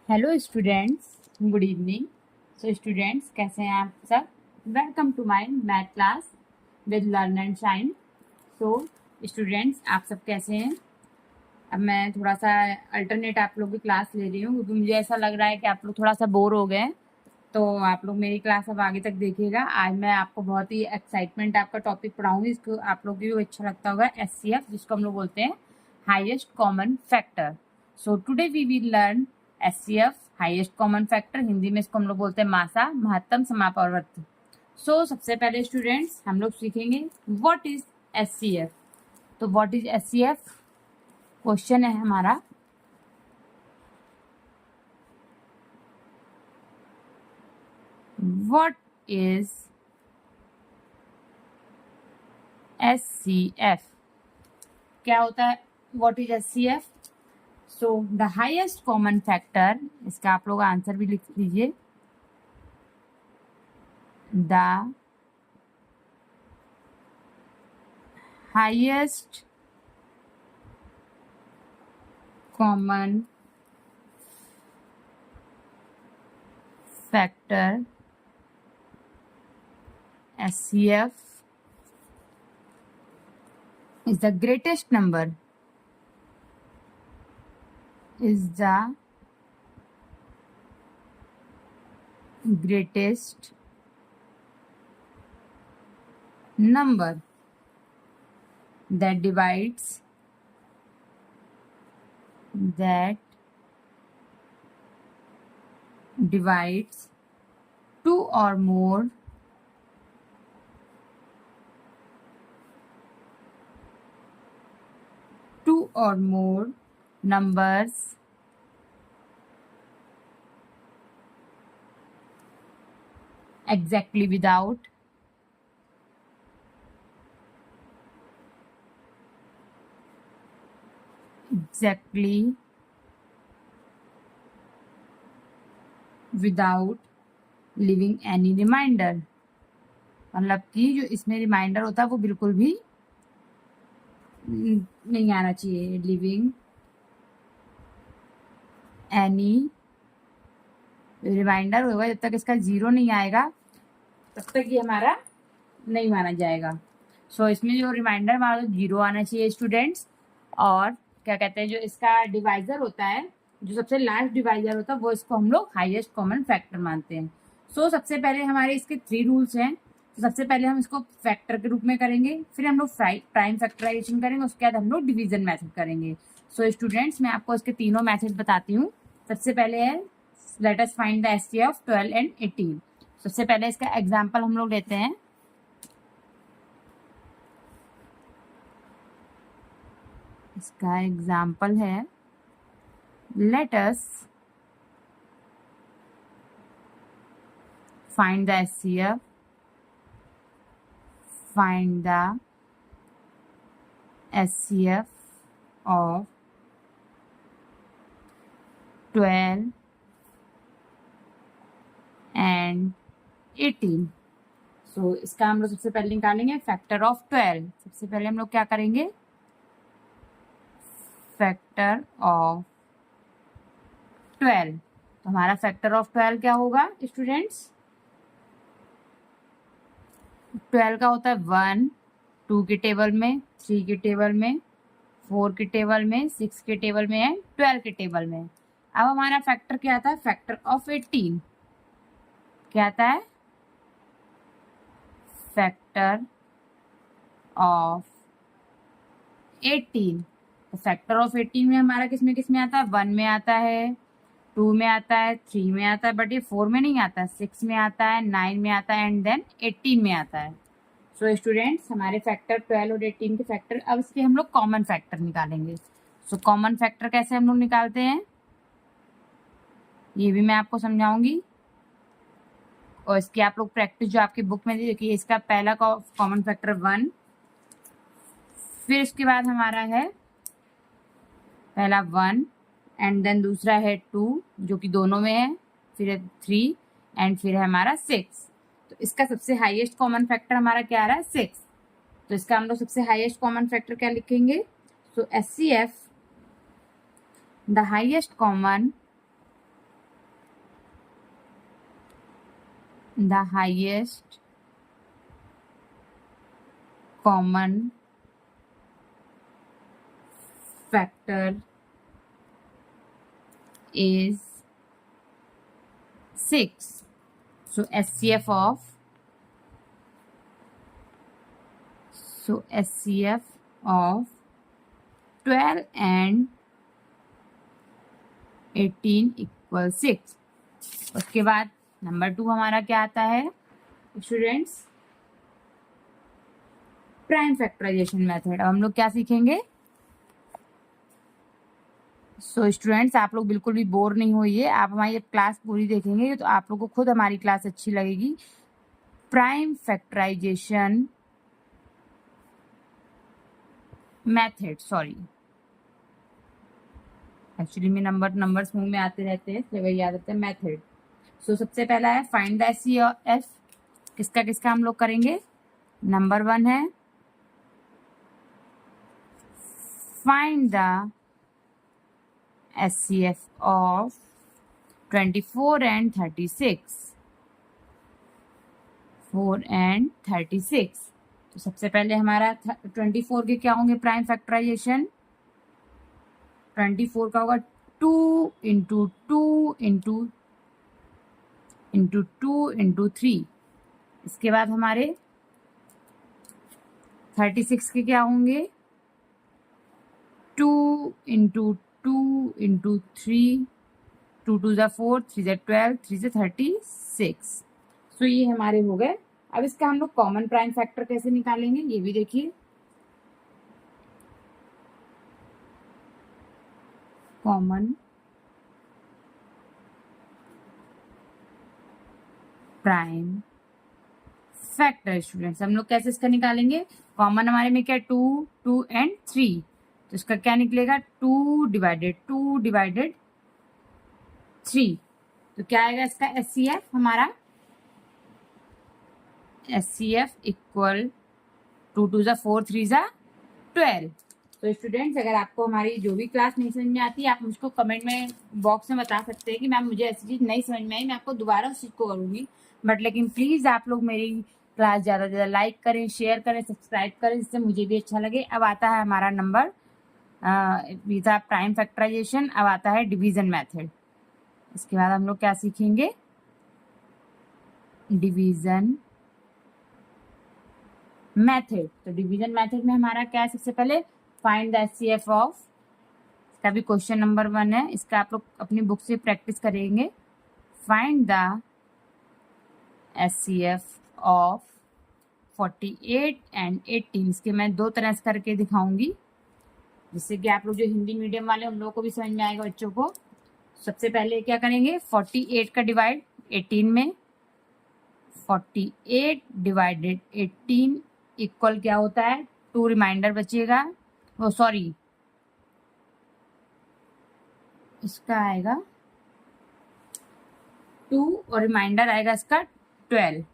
Hello students, good evening. So students, कैसे हैं आप सब? Welcome to my math class with learn and shine. So students, आप सब कैसे हैं? अब मैं थोड़ा सा अल्टरनेट आप लोग की क्लास ले रही हूँ क्योंकि मुझे ऐसा लग रहा है कि आप लोग थोड़ा सा बोर हो गए हैं। तो आप लोग मेरी क्लास अब आगे तक देखिएगा। आज मैं आपको बहुत ही एक्साइटमेंट आपका टॉपिक पढ़ाऊंगी, इसको आप लोग को अच्छा लगता होगा। एचसीएफ, जिसको हम लोग बोलते हैं highest common factor. So today we will learn HCF, highest common factor. Hindi में इसको हम लोग बोलते हैं मासा, महत्तम समापवर्ती। सो सबसे पहले स्टूडेंट्स हम लोग सीखेंगे व्हाट इज एचसीएफ। तो व्हाट इज एचसीएफ क्वेश्चन है हमारा। What is HCF? क्या होता है what is HCF? So the highest common factor, इसका आप लोग आंसर भी लिख लीजिए। The highest common factor HCF is the greatest number, is the greatest number that divides two or more numbers exactly without leaving any reminder। मतलब कि जो इसमें रिमाइंडर होता है वो बिल्कुल भी नहीं आना चाहिए। लिविंग एनी रिमाइंडर होगा, जब तक इसका जीरो नहीं आएगा तब तक ये हमारा नहीं माना जाएगा। सो इसमें जो रिमाइंडर हमारा जीरो आना चाहिए स्टूडेंट्स। और क्या कहते हैं, जो इसका डिवाइजर होता है, जो सबसे लास्ट डिवाइजर होता है, वो इसको हम लोग हाईएस्ट कॉमन फैक्टर मानते हैं। सो सबसे पहले हमारे इसके 3 रूल्स हैं। तो सबसे पहले हम इसको फैक्टर के रूप में करेंगे, फिर हम लोग प्राइम फैक्टराइजेशन करेंगे, उसके बाद हम लोग डिवीजन मेथड करेंगे। सो स्टूडेंट्स, मैं आपको इसके तीनों मेथड बताती हूँ। सबसे पहले है let us find the HCF of 12 and 18। सबसे पहले इसका एग्जाम्पल हम लोग लेते हैं। इसका एग्जाम्पल है, let us find the HCF, find the HCF of 12 and 18। सो इसका हम लोग सबसे पहले निकालेंगे फैक्टर ऑफ 12। सबसे पहले हम लोग क्या करेंगे, फैक्टर ऑफ 12। तो हमारा फैक्टर ऑफ 12 क्या होगा स्टूडेंट्स? 12 का होता है 1, 2 के टेबल में, 3 के टेबल में, 4 के टेबल में, 6 के टेबल में है, 12 के टेबल में। अब हमारा फैक्टर क्या आता है? Factor of 18। क्या आता है? Factor of 18। तो फैक्टर ऑफ 18 में हमारा किस में आता है? 1 में आता है, 2 में आता है, 3 में आता है, बट ये 4 में नहीं आता है, 6 में आता है, 9 में आता है एंड देन 18 में आता है। सो स्टूडेंट्स, हमारे फैक्टर 12 और 18 के फैक्टर। अब इसके हम लोग कॉमन फैक्टर निकालेंगे। सो कॉमन फैक्टर कैसे हम लोग निकालते हैं ये भी मैं आपको समझाऊंगी। और इसकी आप लोग प्रैक्टिस जो आपकी बुक में देखिए, इसका पहला कॉमन फैक्टर 1, फिर इसके बाद हमारा है पहला 1 एंड देन दूसरा है 2 जो कि दोनों में है, फिर है 3 एंड फिर है हमारा 6। तो इसका सबसे हाईएस्ट कॉमन फैक्टर हमारा क्या आ रहा है? 6। तो इसका हम लोग सबसे हाईएस्ट कॉमन फैक्टर क्या लिखेंगे? So HCF, the highest common the highest common factor is 6. So HCF of 12 and 18 equal 6. उसके बाद नंबर 2 हमारा क्या आता है स्टूडेंट्स? Prime factorisation method. अब हम लोग क्या सीखेंगे? सो स्टूडेंट्स, आप लोग बिल्कुल भी बोर नहीं होइए. आप हमारी क्लास पूरी देखेंगे तो आप लोग को खुद हमारी क्लास अच्छी लगेगी. Prime factorisation method, sorry, actually में नंबर्स मुंह में आते रहते हैं इसलिए वही याद रहता है. मेथड. सो सबसे पहला है फाइंड द HCF. किसका हम लोग करेंगे? नंबर 1 है find the HCF of 24 and 36. 4 and 36. तो सबसे पहले हमारा 24 के क्या होंगे प्राइम फैक्टराइजेशन? 24 का होगा 2 इंटू 2 इंटू 2 इंटू 3. इसके बाद हमारे 36 के क्या होंगे? 2 इंटू 2 इंटू 3, 2 2 ज़ा 4, 3 ज़ा 12, 3 ज़ा 36. सो ये हमारे हो गए. अब इसका हम लोग कॉमन प्राइम फैक्टर कैसे निकालेंगे ये भी देखिए. कॉमन प्राइम फैक्टर स्टूडेंट्स हम लोग कैसे इसका निकालेंगे? कॉमन हमारे में क्या? 2 2 एंड 3. तो इसका क्या निकलेगा? 2 डिवाइडेड 3. तो क्या आएगा इसका HCF हमारा? HCF इक्वल 2 2 ज़ा 4, 3 ज़ा 12. तो स्टूडेंट्स, अगर आपको हमारी जो भी क्लास नहीं समझ में आती है आप मुझको कमेंट में बॉक्स में बता सकते हैं कि मैम मुझे ऐसी चीज़ नहीं समझ में आई, मैं आपको दोबारा उस चीज़ को करूँगी. बट लेकिन प्लीज़ आप लोग मेरी क्लास ज़्यादा से ज़्यादा लाइक करें, शेयर करें, सब्सक्राइब करें, जिससे मुझे भी अच्छा लगे. अब आता है हमारा नंबर था प्राइम फैक्टराइजेशन. अब आता है डिवीज़न मेथड. इसके बाद हम लोग क्या सीखेंगे? Division method. तो डिवीज़न मेथड में हमारा क्या है? सबसे पहले फाइंड द HCF ऑफ. इसका भी क्वेश्चन नंबर 1 है. इसका आप लोग अपनी बुक से प्रैक्टिस करेंगे. Find the HCF of 48 and 18. इसके मैं 2 तरह से करके दिखाऊंगी जिससे कि आप लोग जो हिंदी मीडियम वाले उन लोगों को भी समझ में आएगा बच्चों को. सबसे पहले क्या करेंगे? 48 का डिवाइड 18 में. 48 डिवाइडेड 18 इक्वल क्या होता है? 2 रिमाइंडर बचेगा. वो सॉरी, इसका आएगा 2 और रिमाइंडर आएगा इसका 12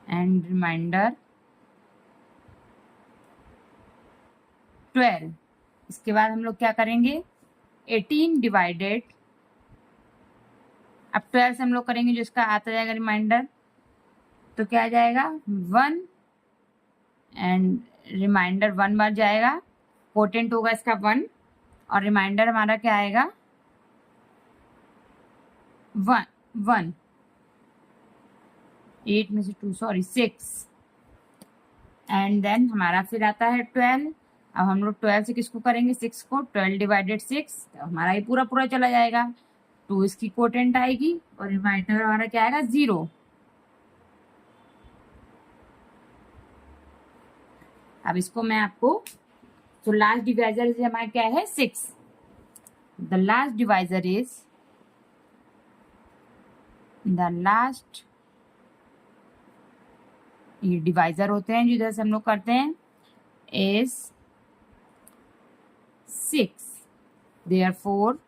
एंड रिमाइंडर 12. इसके बाद हम लोग क्या करेंगे? 18 डिवाइडेड, अब 12 से हम लोग करेंगे जो इसका आता जाएगा रिमाइंडर, तो क्या आ जाएगा? 1 एंड रिमाइंडर 1 बार जाएगा. पोटेंट होगा इसका 1 और रिमाइंडर हमारा क्या आएगा? 1. 8 में से 2 सॉरी 6 एंड देन हमारा फिर आता है 12. अब हम लोग 12 से किसको करेंगे? 6 को. 12 डिवाइडेड 6, तो हमारा ये पूरा चला जाएगा. 2 इसकी कोटेंट आएगी और रिमाइंडर हमारा क्या आएगा? 0. अब इसको मैं आपको, तो लास्ट डिवाइजर हमारा क्या है? 6. The last divisor is, the last, ये डिवाइजर होते हैं जो जैसे हम लोग करते हैं, इज 6. देयरफॉर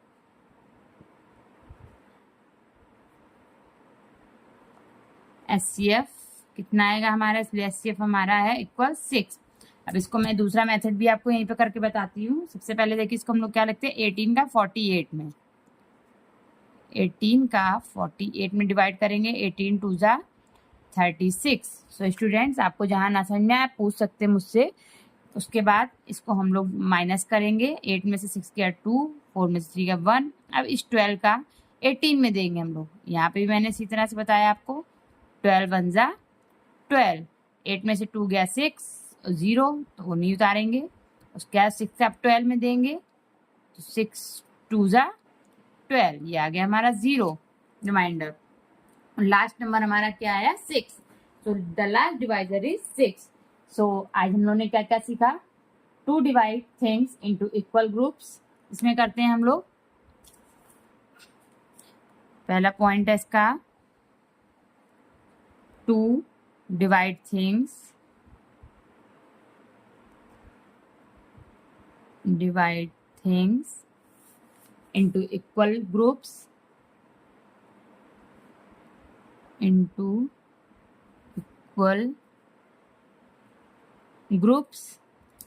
HCF कितना आएगा हमारा? इसलिए HCF हमारा है इक्वल 6. अब इसको मैं दूसरा मेथड भी आपको यहीं पे करके बताती हूँ. सबसे पहले देखिए इसको हम लोग क्या लिखते हैं? 18 का 48 में. 18 का 48 में डिवाइड करेंगे, 18 2 जा 36। सो स्टूडेंट्स, आपको जहाँ ना समझ में आए पूछ सकते हैं मुझसे। उसके बाद इसको हम लोग माइनस करेंगे, 8 में से 6 गया 2, 4 में से 3 गया 1। अब इस 12 का 18 में देंगे हम लोग। यहाँ पे भी मैंने इसी तरह से बताया आपको, 12 1 जा 12, 8 में से 2 गया 6 0, तो वो नहीं उतारेंगे। उसके बाद 6 आप 12 में देंगे तो 6 2 जा 12, ये आ गया हमारा 0 रिमाइंडर। लास्ट नंबर हमारा क्या आया 6। So the last divisor is 6। So आज हम लोगों ने क्या क्या सीखा, to divide things into equal groups. इसमें करते हैं हम लोग, पहला पॉइंट है इसका, to divide things into equal groups,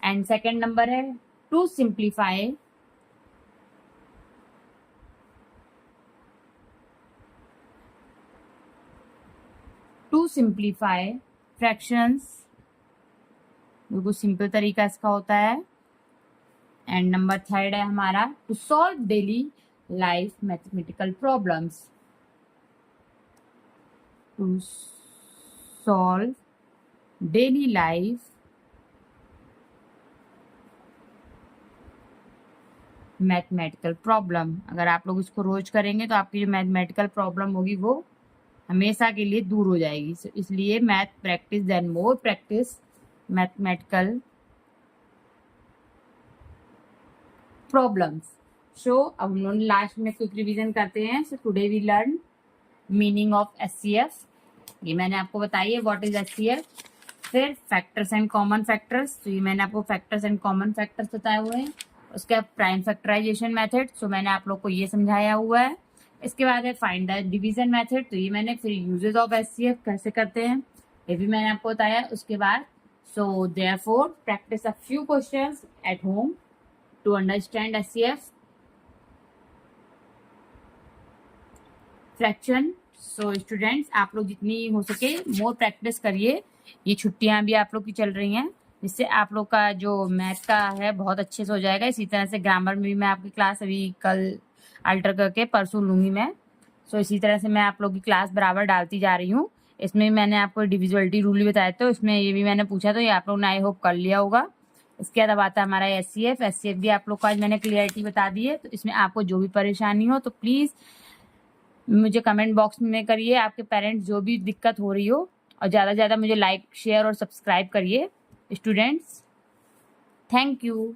and second number है to simplify fractions, बिल्कुल सिंपल तरीका इसका होता है। एंड नंबर थर्ड है हमारा to solve daily life mathematical problems, to solve daily life mathematical problem. अगर आप लोग इसको रोज करेंगे तो आपकी जो मैथमेटिकल प्रॉब्लम होगी वो हमेशा के लिए दूर हो जाएगी। इसलिए math practice then more practice mathematical problems. So अब हम लोग लास्ट में क्विक रिवीजन करते हैं। So today we learn meaning of HCF, ये मैंने आपको बताई है व्हाट इज एचसीएफ। फिर फैक्टर्स एंड कॉमन फैक्टर्स, तो ये मैंने आपको फैक्टर्स एंड कॉमन फैक्टर्स बताए हुए हैं। उसके बाद प्राइम फैक्टराइजेशन मेथड, सो मैंने आप लोग को ये समझाया हुआ है। इसके बाद है फाइंड द डिवीजन मेथड, तो ये मैंने फिर यूजेस ऑफ एचसीएफ कैसे करते हैं ये भी मैंने आपको बताया। उसके बाद so therefore practice a few questions at home to understand SCF fraction। so students, आप लोग जितनी हो सके मोर प्रैक्टिस करिए। ये छुट्टियां भी आप लोग की चल रही हैं, जिससे आप लोग का जो मैथ का है बहुत अच्छे से हो जाएगा। इसी तरह से ग्रामर में भी मैं आपकी क्लास अभी कल अल्टर करके परसों लूँगी मैं। सो इसी तरह से मैं आप लोग की क्लास बराबर डालती जा रही हूँ। इसमें मैंने आपको डिविजिबिलिटी रूल भी बताया, तो इसमें ये भी मैंने पूछा, तो ये आप लोग ने आई होप कर लिया होगा। इसके बाद अब आता है हमारा एचसीएफ भी आप लोग को आज मैंने क्लियरिटी बता दी है। तो इसमें आपको जो भी परेशानी हो तो प्लीज़ मुझे कमेंट बॉक्स में करिए, आपके पेरेंट्स जो भी दिक्कत हो रही हो, और ज़्यादा से ज़्यादा मुझे लाइक शेयर और सब्सक्राइब करिए। Students, thank you.